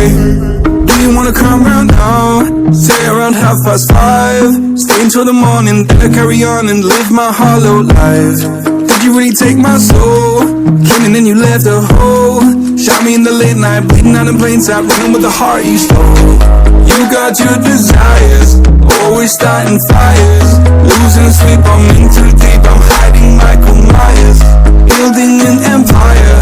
Do you wanna come round now? Say around 5:30. Stay until the morning, then I carry on and live my hollow life. Did you really take my soul? Came and then you left a hole. Shot me in the late night, bleeding out in plain sight, running with the heart you stole. You got your desires, always starting fires. Losing sleep, I'm in too deep, I'm hiding Michael Myers. Building an empire,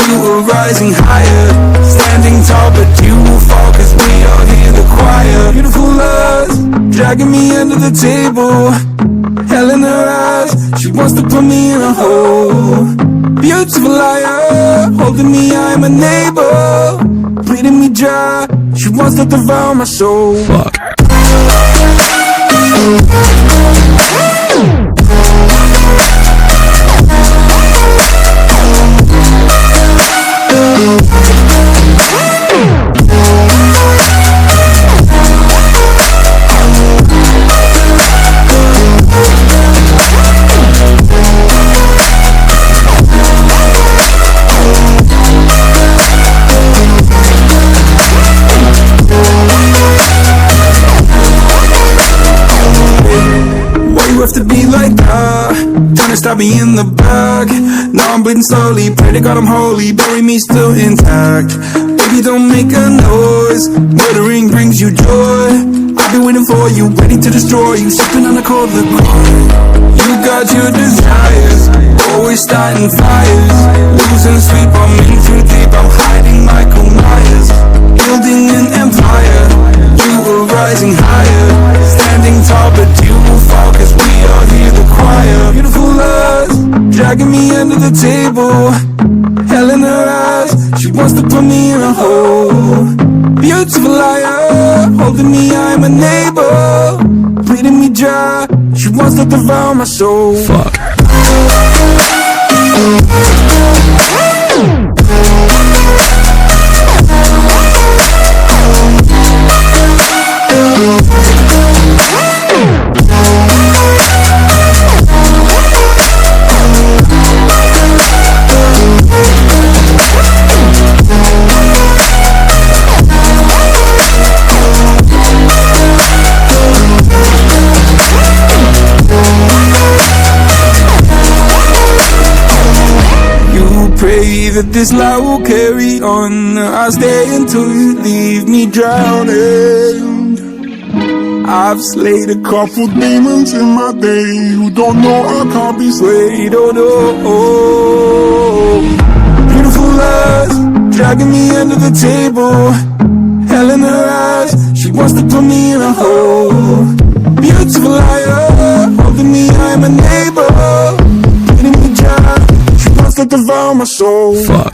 you were rising higher. Standing tall, but you will fall, cause we all hear the choir. Beautiful lust, dragging me under the table. Hell in her eyes, she wants to put me in a hole. Beautiful liar, holding me, I'm a neighbor. Bleeding me dry, she wants to devour my soul. Fuck. Have to be like that, trying to stab me in the back. Now I'm bleeding slowly, pray to God I'm holy, bury me still intact. Baby, don't make a noise, murdering brings you joy. I've been waiting for you, ready to destroy you, sipping on the cold liquor. You got your desires, always starting fires. Losing sleep, I'm in too deep, I'm hiding Michael Myers. Building an empire, you were rising higher. Standing tall, but you will fall, cause we all hear the choir. Beautiful lust, dragging me under the table. Hell in her eyes, she wants to put me in a hole. Beautiful liar, holding me, I'm a neighbor. Bleeding me dry, she wants to devour my soul. Fuck. Pray that this life will carry on. I'll stay until you leave me drowning. I've slayed a couple demons in my day who don't know I can't be swayed. Oh no. Beautiful lust, dragging me under the table. Hell in her eyes, she wants to put me in a hole. Beautiful liar, holding me, I'm a neighbor. Bleeding me dry, to devour my soul. Fuck.